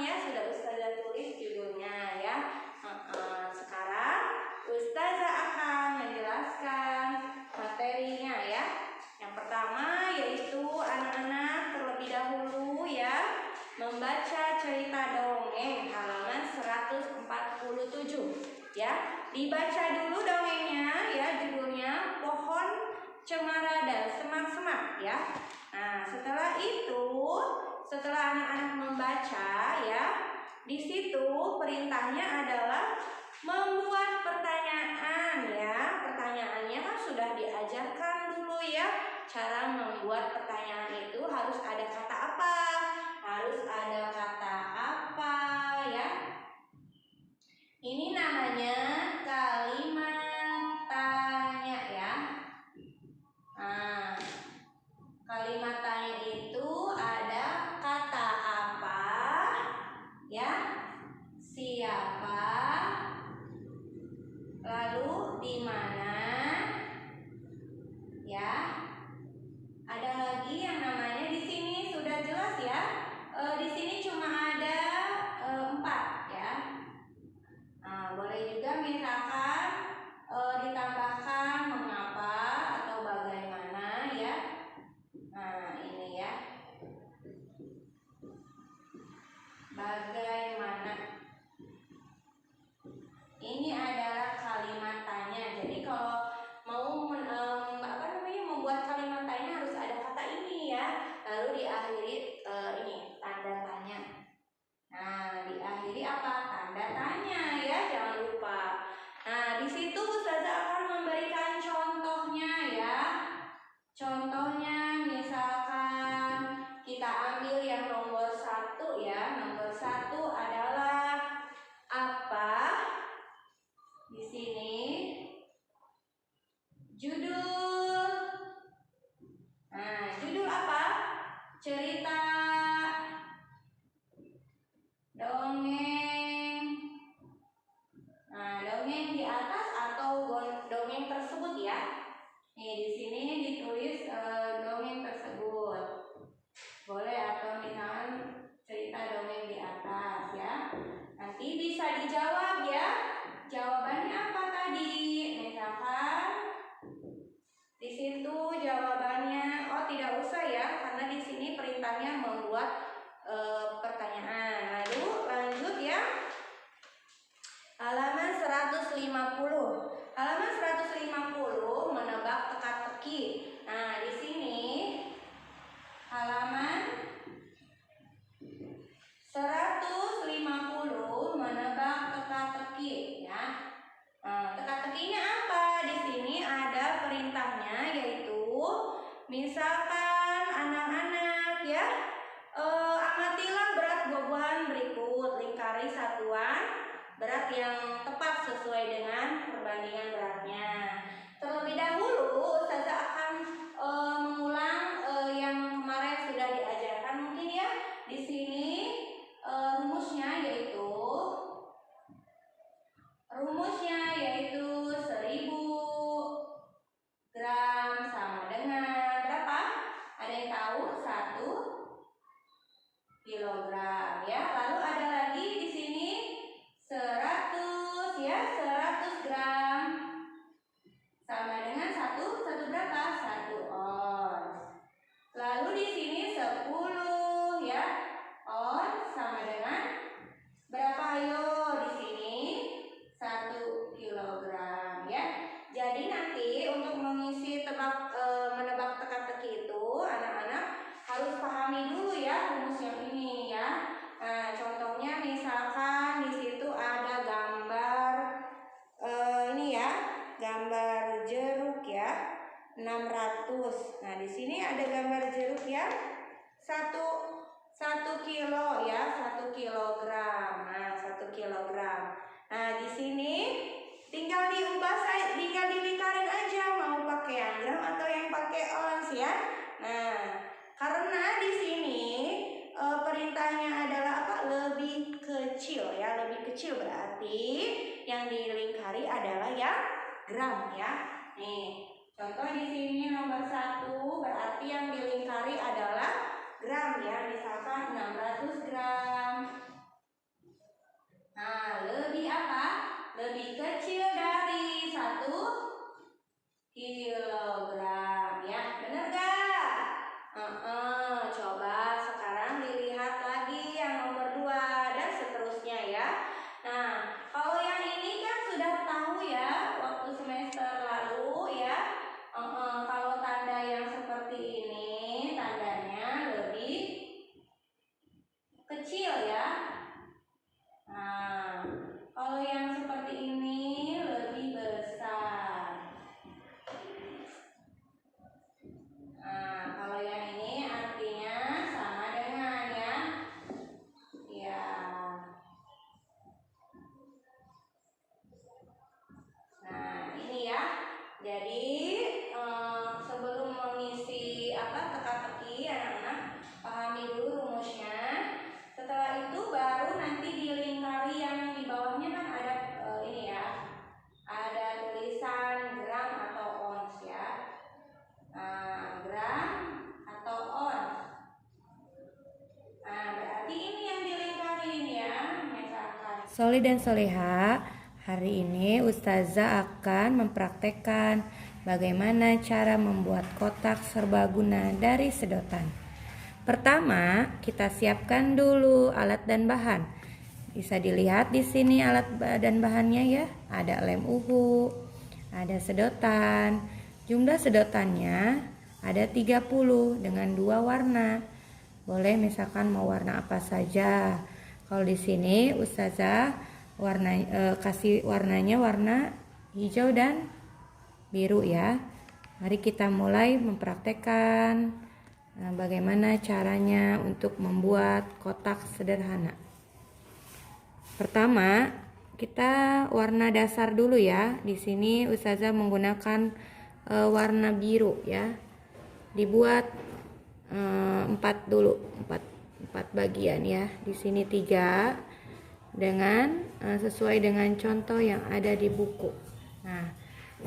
ya, sudah Ustazah tulis judulnya ya. Sekarang Ustazah akan menjelaskan materinya ya. Yang pertama yaitu anak-anak terlebih dahulu ya membaca cerita dongeng halaman 147 ya. Dibaca dulu dongengnya ya, judulnya Pohon Cemara dan Semak-semak ya. Nah, setelah itu, setelah anak-anak membaca ya, di situ perintahnya adalah membuat pertanyaan ya. Pertanyaannya kan sudah diajarkan dulu ya. Cara membuat pertanyaan itu harus ada kata apa? Harus ada kata apa ya? Ini namanya kalimat tanya ya. Nah, kalimat tanya itu ada kata apa ya, siapa, lalu di mana ya. Ada lagi yang namanya di sini sudah jelas ya. Di sini cuma ada 4 ya. Nah, boleh juga misalkan ditambahkan mengapa atau bagaimana ya. Nah, ini ya. Bagaimana. Ini adalah kalimat tanya. Jadi kalau mau membuat kalimat tanya harus ada kata ini ya. Lalu diakhiri ini tanda tanya. Nah, diakhiri apa? Tanda tanya ya, jangan lupa. Nah, di situ Ustazah akan memberikan contohnya ya. Contohnya misalkan kita ambil yang nomor 1 ya. Nomor 1 adalah apa? Di sini judul. Nah, judul apa? Cerita, dongeng. Nah, dongeng di atas atau dongeng tersebut ya. Nih, di sini ditulis dongeng tersebut. Boleh atau misalkan cerita dongeng di atas ya. Nanti bisa dijawab ya. Jawabannya apa tadi? Misalkan di situ jawabannya, oh tidak usah ya, karena di sini perintahnya membuat pertanyaan. Lalu lanjut ya. Halaman 150. Halaman 150 menebak teka-teki. Nah, di sini halaman 150 menebak teka-teki ya. Nah, teka-tekinya apa? Di sini ada perintahnya yaitu misalkan anak-anak ya, amatilah berat buah-buahan berikut, lingkari satuan berat yang tepat sesuai dengan perbandingan beratnya. Terlebih dahulu Ustazah akan mengulang yang kemarin sudah diajarkan mungkin ya. Di sini rumusnya yaitu 1000 gram sama dengan berapa? Ada yang tahu? 1 kilogram ya. Lalu ada lagi di sini 100 ya, 100 gram sama dengan 1 berapa? 1 ons. Lalu di sini 10 ya, ons sama dengan berapa? Ayo di sini 1 kilogram ya. Jadi nanti untuk mengisi menebak teka-teki itu anak-anak harus pahami dulu ya rumus yang ini ya. Nah, contohnya misalkan di situ ada gambar ini ya, gambar jeruk ya, 600. Nah, di sini ada gambar jeruk ya, 1 kilo ya, 1 kilogram. Nah, 1 kilogram. Nah, di sini tinggal diubah saja, tinggal dilingkarin aja mau pakai yang gram atau yang pakai ons ya. Nah, karena di sini perintahnya adalah apa? Lebih kecil ya, lebih kecil berarti yang dilingkari adalah yang gram ya. Nih, contoh di sini nomor 1 berarti yang dilingkari adalah gram ya, misalkan 600 gram. Soleh dan soleha, hari ini Ustazah akan mempraktekkan bagaimana cara membuat kotak serbaguna dari sedotan. Pertama, kita siapkan dulu alat dan bahan. Bisa dilihat di sini alat dan bahannya ya. Ada lem uhu, ada sedotan. Jumlah sedotannya ada 30 dengan 2 warna. Boleh misalkan mau warna apa saja. Kalau di sini Ustazah kasih warnanya warna hijau dan biru ya. Mari kita mulai mempraktekkan bagaimana caranya untuk membuat kotak sederhana. Pertama, kita warna dasar dulu ya. Di sini Ustazah menggunakan warna biru ya. Dibuat 4 dulu, 4 bagian ya. Di sini 3 dengan sesuai dengan contoh yang ada di buku. Nah,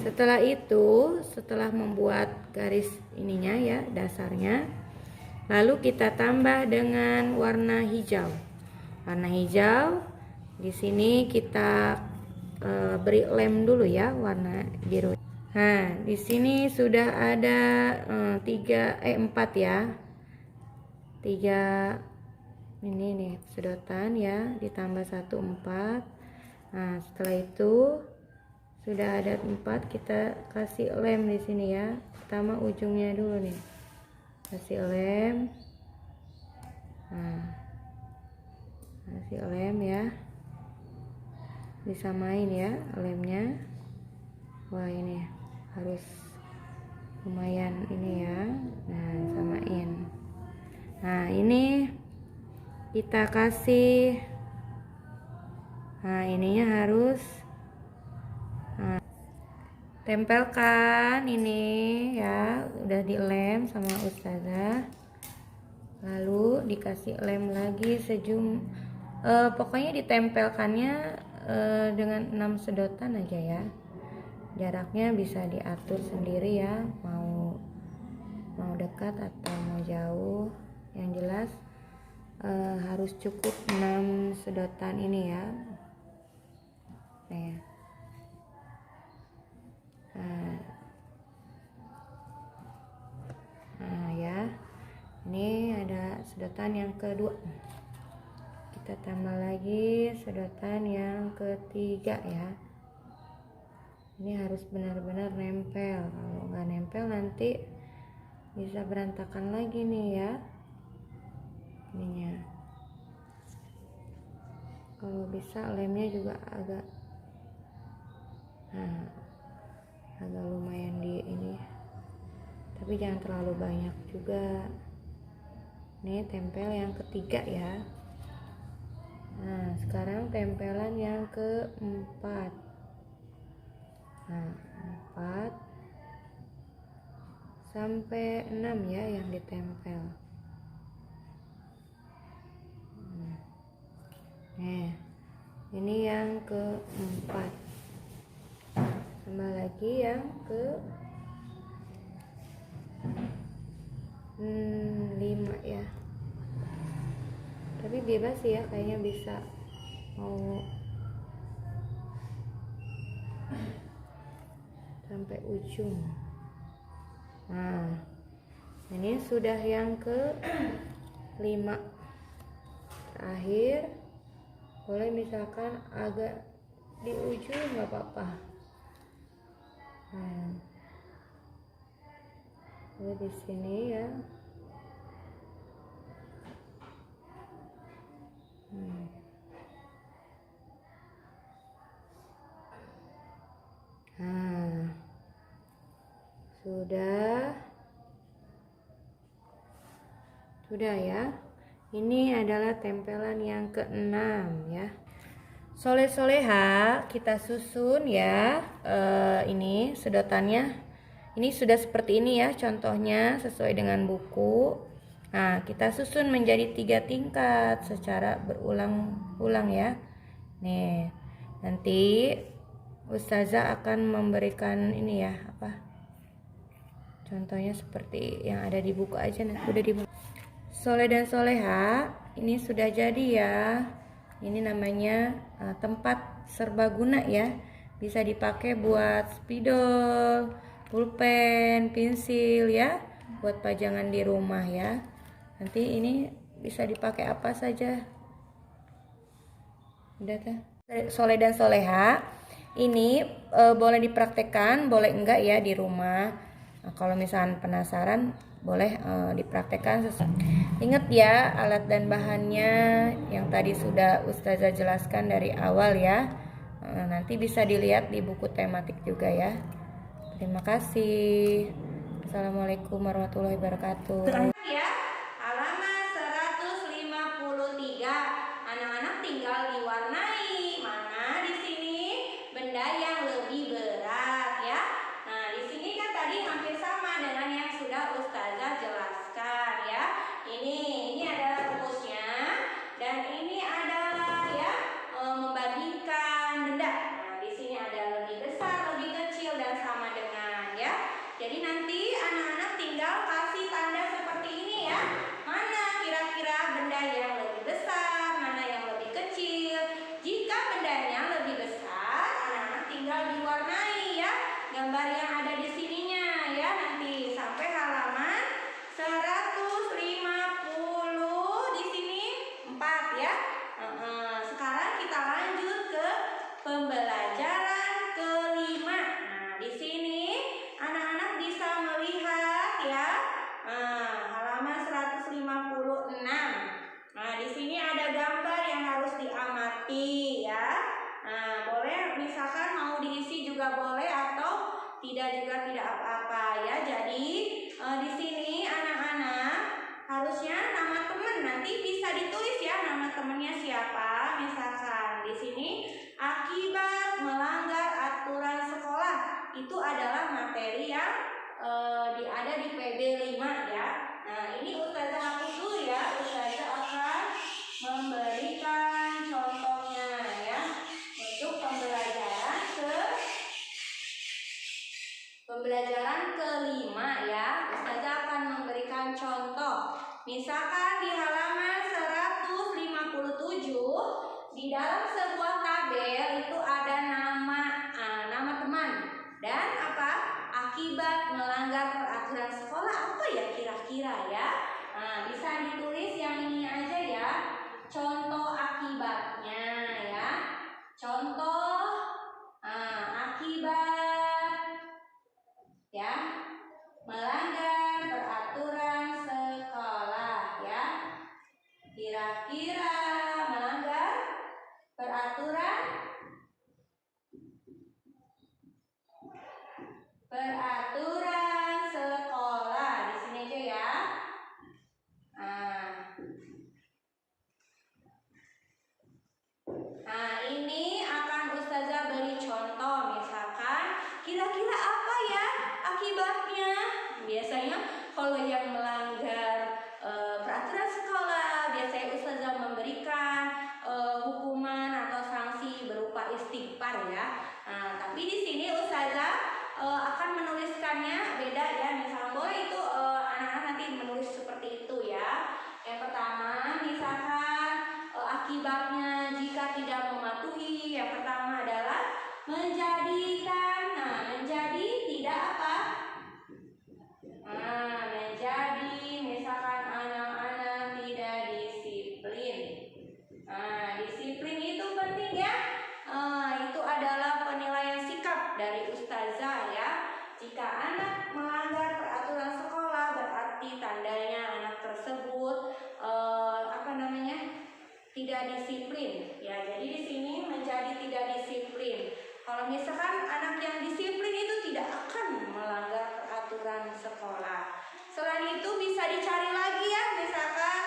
setelah itu, setelah membuat garis ininya ya, dasarnya, lalu kita tambah dengan warna hijau. Warna hijau di sini kita beri lem dulu ya, warna biru. Nah, di sini sudah ada 4 ya. 3 ini nih sedotan ya, ditambah 1 4. Nah, setelah itu sudah ada 4, kita kasih lem di sini ya. Pertama ujungnya dulu nih. Kasih lem. Nah, kasih lem ya. Disamain ya lemnya. Wah, ini harus lumayan ini ya. Nah, samain. Nah, ini kita kasih, nah ininya harus tempelkan ini ya, udah dilem sama Ustazah, lalu dikasih lem lagi pokoknya ditempelkannya dengan 6 sedotan aja ya. Jaraknya bisa diatur sendiri ya, mau dekat atau mau jauh. Yang jelas harus cukup 6 sedotan ini ya. Nah ya, ini ada sedotan yang kedua. Kita tambah lagi sedotan yang ketiga ya. Ini harus benar-benar nempel. Kalau nggak nempel nanti bisa berantakan lagi nih ya. Ininya. Kalau bisa lemnya juga agak lumayan di ini. Tapi jangan terlalu banyak juga. Nih tempel yang ketiga ya. Nah, sekarang tempelan yang keempat. Nah, 4 sampai 6 ya yang ditempel. Nah, ini yang keempat. Tambah lagi yang ke 5 ya. Tapi bebas ya, kayaknya bisa mau sampai ujung. Nah, ini sudah yang ke 5. Terakhir, boleh misalkan agak di ujung nggak apa-apa. Nah, di sini ya. Nah, sudah ya. Ini adalah tempelan yang ke-6 ya. Soleh-soleha kita susun ya. Ini sedotannya. Ini sudah seperti ini ya contohnya sesuai dengan buku. Nah, kita susun menjadi 3 tingkat secara berulang-ulang ya. Nih, nanti Ustazah akan memberikan ini ya, contohnya seperti yang ada di buku aja. Nah, udah di Soleh dan soleha ini sudah jadi ya. Ini namanya tempat serbaguna ya. Bisa dipakai buat spidol, pulpen, pensil ya, buat pajangan di rumah ya. Nanti ini bisa dipakai apa saja. Udah kan? Soleh dan soleha ini boleh dipraktekkan, boleh enggak ya di rumah. Nah, kalau misalnya penasaran boleh dipraktekkan. Ingat ya alat dan bahannya yang tadi sudah Ustazah jelaskan dari awal ya. Nanti bisa dilihat di buku tematik juga ya. Terima kasih. Assalamualaikum warahmatullahi wabarakatuh. Ya, halaman 153. Anak-anak tinggal diwarnai mana di sini benda yang lebih berat ya. Nah, di sini kan tadi hampir sama dengan yang sudah Ustazah jelaskan ya. Ini adalah rumusnya dan ini adalah ya membandingkan benda. Nah, di sini ada lebih besar, lebih kecil dan sama dengan ya. Jadi nanti anak-anak tinggal kasih tanda seperti ini ya. Mana kira-kira benda yang lebih besar, mana yang lebih kecil. Jika bendanya lebih besar, anak-anak tinggal diwarnai ya. Gambar yang ada di sininya ya. Nanti sampai halaman 150 di sini 4 ya. Sekarang kita lanjut ke pembelajaran kelima. Nah, di sini anak-anak bisa melihat ya. Halaman 156. Nah, di sini ada gambar yang harus diamati ya. Nah, boleh misalkan mau diisi juga boleh atau tidak juga tidak apa-apa ya. Jadi di sini anak-anak harusnya nama teman nanti bisa ditulis ya nama temannya siapa. Misalkan di sini akibat melanggar aturan sekolah itu adalah materi yang ada di PB 5 ya. Nah, ini Ustazah hapus dulu ya. Ustazah akan memberikan contohnya ya untuk pembelajaran kelima ya. Ustazah akan memberikan contoh. Misalkan di halaman 157 di dalam sebuah tabel itu ada nama teman dan apa? Akibat melanggar peraturan sekolah apa ya kira-kira ya? Nah, bisa ditulis yang ini aja ya. Contoh akibatnya ya. Contoh akibat ya melanggar peraturan sekolah ya. Kira-kira melanggar peraturan sekolah di sini aja ya. Nah, ini akan Ustazah beri contoh. Misalkan kira-kira apa ya akibatnya? Biasanya kalau yang melanggar peraturan sekolah, biasanya Ustazah memberikan hukuman atau sanksi berupa istighfar ya. Nah, tapi di sini Ustazah akan menuliskannya beda ya. Misalnya boleh itu anak-anak nanti menulis seperti itu ya. Yang pertama misalkan akibatnya jika tidak mematuhi, yang pertama adalah menjadi tidak apa? Menjadi misalkan anak-anak tidak disiplin. Disiplin itu penting ya. Itu adalah penilaian sikap dari Ustazah ya. Jika anak melanggar peraturan sekolah berarti tandanya anak tersebut tidak disiplin ya. Jadi di sini menjadi tidak disiplin. Kalau misalkan anak yang disiplin itu tidak akan melanggar peraturan sekolah. Selain itu bisa dicari lagi ya. Misalkan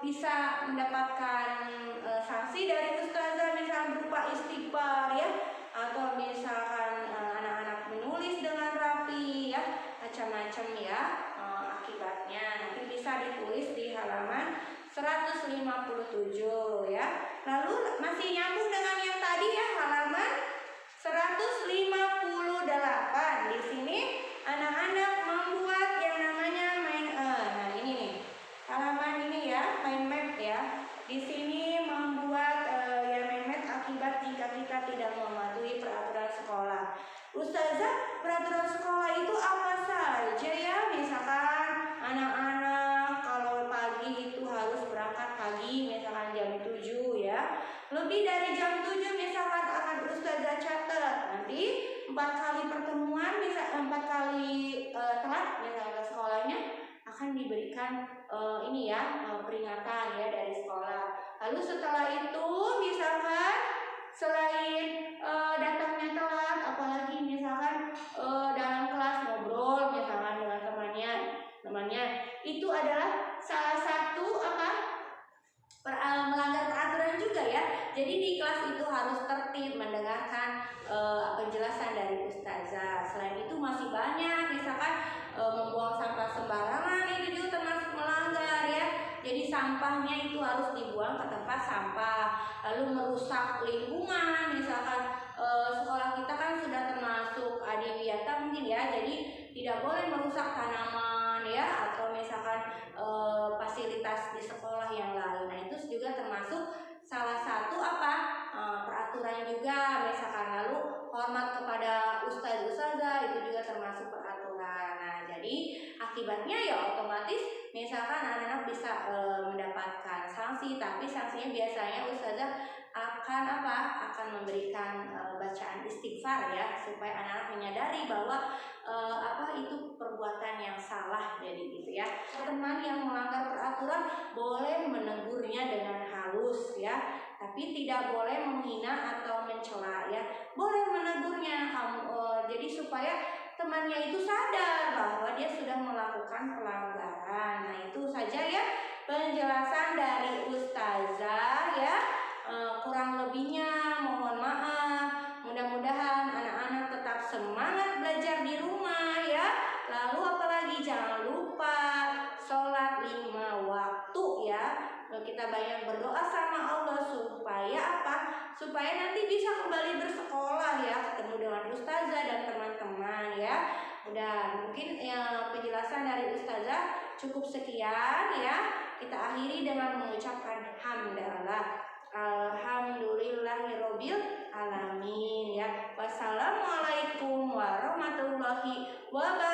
bisa mendapatkan sanksi dari Ustazah misal berupa istighfar ya, atau misalkan anak-anak menulis dengan rapi ya, macam-macam ya akibatnya. Nanti bisa ditulis di halaman 157 ya. Lalu masih nyambung dengan yang tadi ya, halaman 158. Di sini anak-anak membuat yang namanya main. Nah, ini nih. Halaman ini ya, mind map ya. Di sini jika tidak mematuhi peraturan sekolah. Ustazah, peraturan sekolah itu apa saja ya? Misalkan anak-anak kalau pagi itu harus berangkat pagi, misalkan jam 7 ya. Lebih dari jam 7 misalkan akan Ustazah catat. Nanti 4 kali pertemuan, 4 kali telat misalkan ke sekolahnya akan diberikan peringatan ya dari sekolah. Lalu setelah itu misalkan selain datangnya telat, apalagi misalkan dalam kelas ngobrol misalkan dengan temannya itu adalah salah satu melanggar peraturan juga ya. Jadi di kelas itu harus tertib mendengarkan penjelasan dari ustazah. Selain itu masih banyak, misalkan membuang sampah sembarangan itu juga termasuk melanggar ya. Jadi sampahnya itu harus dibuang ke tempat sampah. Lalu merusak lingkungan, misalkan sekolah kita kan sudah termasuk adiwiyata mungkin ya. Jadi tidak boleh merusak tanaman ya, atau misalkan fasilitas di sekolah yang lain. Nah itu juga termasuk salah satu peraturan juga, misalkan. Lalu hormat kepada ustazah itu juga termasuk peraturan. Nah jadi akibatnya ya otomatis misalkan anak-anak bisa mendapatkan sanksi, tapi sanksinya biasanya ustazah akan memberikan bacaan istighfar ya, supaya anak-anak menyadari bahwa itu perbuatan yang salah. Jadi gitu ya. Teman yang melanggar peraturan boleh menegurnya dengan halus ya, tapi tidak boleh menghina atau mencela ya. Boleh menegurnya jadi supaya temannya itu sadar bahwa dia sudah melakukan pelanggaran. Nah itu saja ya penjelasan dari ustazah ya. Kurang lebihnya mohon maaf. Mudah-mudahan anak-anak tetap semangat belajar di rumah ya. Lalu apalagi jangan lupa sholat 5 waktu ya. Kita banyak berdoa sama Allah supaya nanti bisa kembali bersekolah ya, ketemu dengan ustazah dan teman-teman ya. Udah mungkin penjelasan dari ustazah cukup sekian ya. Kita akhiri dengan mengucapkan hamdalah. Alhamdulillahirobbil alamin ya. Wassalamualaikum warahmatullahi wabarakatuh.